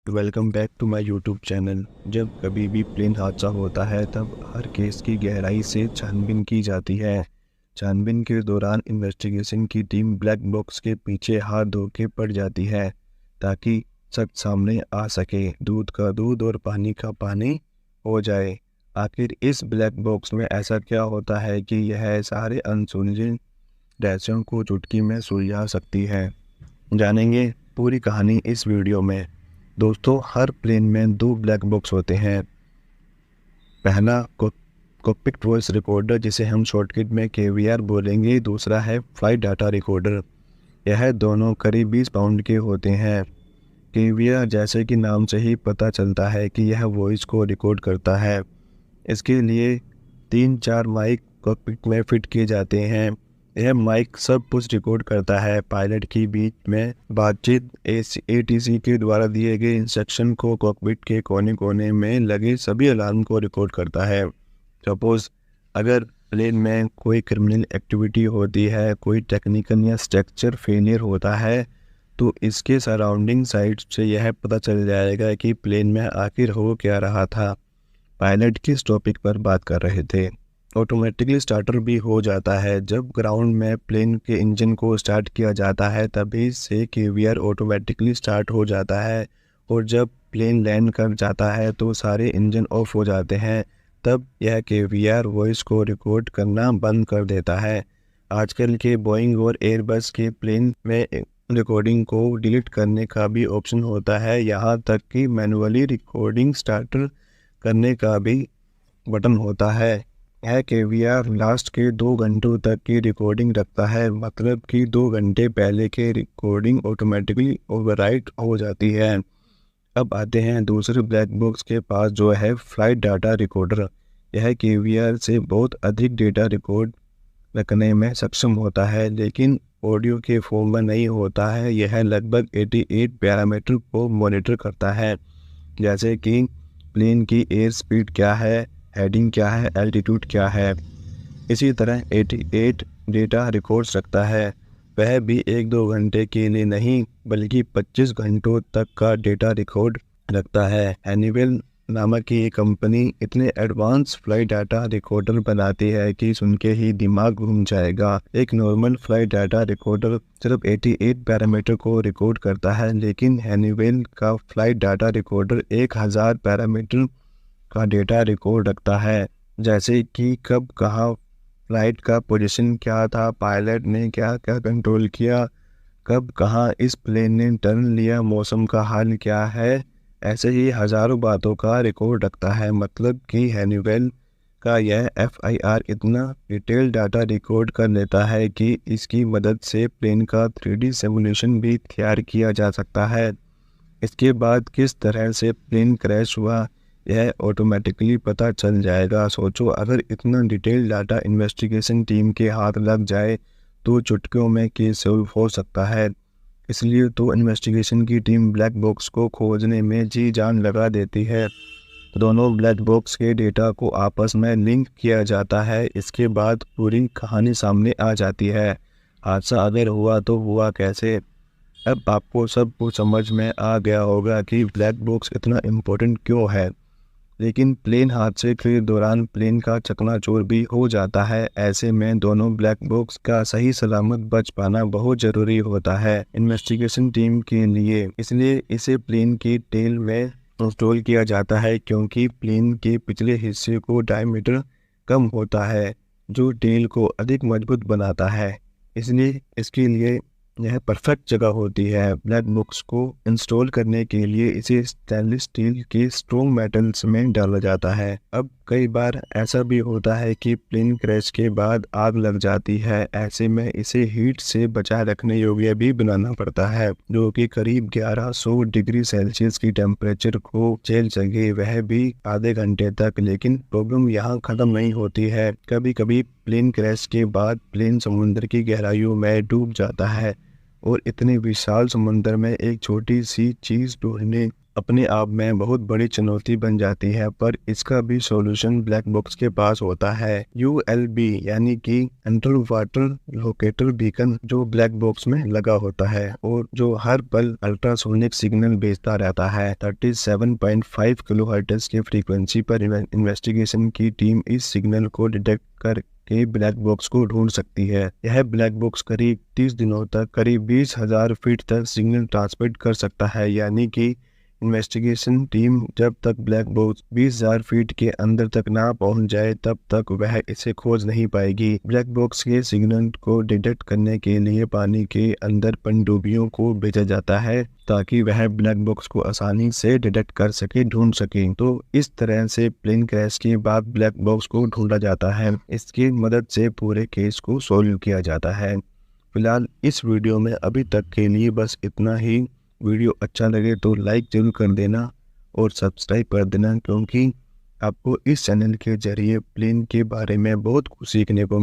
Welcome back to my YouTube channel. जब कभी भी प्लेन हादसा होता है तब हर केस की गहराई से छानबीन की जाती है। छानबीन के दौरान इन्वेस्टिगेशन की टीम ब्लैक बॉक्स के पीछे हाथ धो के पड़ जाती है ताकि सच सामने आ सके, दूध का दूध और पानी का पानी हो जाए। आखिर इस ब्लैक बॉक्स में ऐसा क्या होता है कि यह सारे अनसुलझे रहस्यों को चुटकी में सुलझा सकती है। जानेंगे पूरी कहानी इस वीडियो में। दोस्तों, हर प्लेन में दो ब्लैक बॉक्स होते हैं। पहला कॉकपिट वॉइस रिकॉर्डर, जिसे हम शॉर्टकट में केवीआर बोलेंगे। दूसरा है फ्लाइट डाटा रिकॉर्डर। यह दोनों करीब 20 पाउंड के होते हैं। केवीआर, जैसे कि नाम से ही पता चलता है कि यह वॉइस को रिकॉर्ड करता है। इसके लिए 3-4 माइक कॉकपिट में फिट किए जाते हैं। यह माइक सब कुछ रिकॉर्ड करता है। पायलट की बीच में बातचीत, एटीसी के द्वारा दिए गए इंस्ट्रक्शन को कॉकपिट के कोने कोने में लगे सभी अलार्म को रिकॉर्ड करता है। सपोज अगर प्लेन में कोई क्रिमिनल एक्टिविटी होती है, कोई टेक्निकल या स्ट्रक्चर फेलियर होता है, तो इसके सराउंडिंग साइट से यह पता चल जाएगा कि प्लेन में आखिर हो क्या रहा था। पायलट किस टॉपिक पर बात कर रहे थे। ऑटोमेटिकली स्टार्टर भी हो जाता है। जब ग्राउंड में प्लेन के इंजन को स्टार्ट किया जाता है तभी से केवीआर ऑटोमेटिकली स्टार्ट हो जाता है, और जब प्लेन लैंड कर जाता है तो सारे इंजन ऑफ हो जाते हैं। तब यह केवीआर वॉइस को रिकॉर्ड करना बंद कर देता है। आजकल के बोइंग और एयरबस के प्लेन में रिकॉर्डिंग को डिलीट करने का भी ऑप्शन होता है। यहाँ तक कि मैनुअली रिकॉर्डिंग स्टार्टर करने का भी बटन होता है। यह केवीआर लास्ट के 2 घंटों तक की रिकॉर्डिंग रखता है, मतलब कि 2 घंटे पहले के रिकॉर्डिंग ऑटोमेटिकली ओवरराइट हो जाती है। अब आते हैं दूसरे ब्लैक बॉक्स के पास, जो है फ्लाइट डाटा रिकॉर्डर। यह केवीआर से बहुत अधिक डेटा रिकॉर्ड रखने में सक्षम होता है, लेकिन ऑडियो के फॉर्म में नहीं होता है। यह लगभग 88 पैरामीटर को मॉनिटर करता है, जैसे कि प्लेन की एयर स्पीड क्या है, हेडिंग क्या है, एल्टीट्यूड क्या है। इसी तरह 88 डेटा रिकॉर्ड्स रखता है। वह भी 1-2 घंटे के लिए नहीं, बल्कि 25 घंटों तक का डेटा रिकॉर्ड रखता है। हैनिवेल नामक की एक कंपनी इतने एडवांस फ्लाइट डाटा रिकॉर्डर बनाती है कि सुन के ही दिमाग घूम जाएगा। एक नॉर्मल फ्लाइट डाटा रिकॉर्डर सिर्फ 88 पैरामीटर को रिकॉर्ड करता है, लेकिन हैनिवेल का फ्लाइट डाटा रिकॉर्डर 1000 पैरामीटर का डेटा रिकॉर्ड रखता है, जैसे कि कब कहाँ फ्लाइट का पोजीशन क्या था, पायलट ने क्या क्या कंट्रोल किया, कब कहाँ इस प्लेन ने टर्न लिया, मौसम का हाल क्या है। ऐसे ही हज़ारों बातों का रिकॉर्ड रखता है। मतलब कि हैनिवेल का यह एफआईआर इतना डिटेल डाटा रिकॉर्ड कर लेता है कि इसकी मदद से प्लेन का 3D सिमुलेशन भी तैयार किया जा सकता है। इसके बाद किस तरह से प्लेन क्रैश हुआ, यह ऑटोमेटिकली पता चल जाएगा। सोचो, अगर इतना डिटेल डाटा इन्वेस्टिगेशन टीम के हाथ लग जाए तो चुटकियों में केस सॉल्व हो सकता है। इसलिए तो इन्वेस्टिगेशन की टीम ब्लैक बॉक्स को खोजने में जी जान लगा देती है। दोनों ब्लैक बॉक्स के डेटा को आपस में लिंक किया जाता है। इसके बाद पूरी कहानी सामने आ जाती है। हादसा अगर हुआ तो हुआ कैसे। अब आपको सब कुछ समझ में आ गया होगा कि ब्लैक बॉक्स इतना इम्पोर्टेंट क्यों है। लेकिन प्लेन हादसे के दौरान प्लेन का चकनाचूर भी हो जाता है। ऐसे में दोनों ब्लैक बॉक्स का सही सलामत बच पाना बहुत ज़रूरी होता है इन्वेस्टिगेशन टीम के लिए। इसलिए इसे प्लेन की टेल में इंस्टॉल किया जाता है, क्योंकि प्लेन के पिछले हिस्से को डायमीटर कम होता है, जो टेल को अधिक मजबूत बनाता है। इसलिए इसके लिए यह परफेक्ट जगह होती है। ब्लैक बॉक्स को इंस्टॉल करने के लिए इसे स्टेनलेस स्टील के स्ट्रॉन्ग मेटल्स में डाला जाता है। अब कई बार ऐसा भी होता है कि प्लेन क्रैश के बाद आग लग जाती है। ऐसे में इसे हीट से बचाए रखने योग्य भी बनाना पड़ता है, जो कि करीब 1100 डिग्री सेल्सियस की टेम्परेचर को झेल सके, वह भी आधे घंटे तक। लेकिन प्रॉब्लम यहाँ खत्म नहीं होती है। कभी कभी प्लेन क्रैश के बाद प्लेन समुद्र की गहराइयों में डूब जाता है, और इतने विशाल समुद्र में एक छोटी सी चीज ढूंढने अपने आप में बहुत बड़ी चुनौती बन जाती है, पर इसका भी सॉल्यूशन ब्लैक बॉक्स के पास होता है। ULB यानी कि अंडर वाटर लोकेटर बीकन, जो ब्लैक बॉक्स में लगा होता है और जो हर पल अल्ट्रासोनिक सिग्नल भेजता रहता है। 37.5 किलोहर्ट्ज की फ्रीक्वेंसी पर इन्वेस्टिगेशन की टीम इस सिग्नल को डिटेक्ट कर के ब्लैक बॉक्स को ढूंढ सकती है। यह ब्लैक बॉक्स करीब 30 दिनों तक करीब 20,000 फीट तक सिग्नल ट्रांसमिट कर सकता है, यानी कि इन्वेस्टिगेशन टीम जब तक ब्लैक बॉक्स 20,000 फीट के अंदर तक ना पहुंच जाए तब तक वह इसे खोज नहीं पाएगी। ब्लैक बॉक्स के सिग्नल को डिटेक्ट करने के लिए पानी के अंदर पनडुब्बियों को भेजा जाता है ताकि वह ब्लैक बॉक्स को आसानी से डिटेक्ट कर सके, ढूंढ सके। तो इस तरह से प्लेन क्रैश के बाद ब्लैक बॉक्स को ढूंढा जाता है। इसकी मदद से पूरे केस को सॉल्व किया जाता है। फिलहाल इस वीडियो में अभी तक के लिए बस इतना ही। वीडियो अच्छा लगे तो लाइक जरूर कर देना और सब्सक्राइब कर देना, क्योंकि आपको इस चैनल के जरिए प्लेन के बारे में बहुत कुछ सीखने को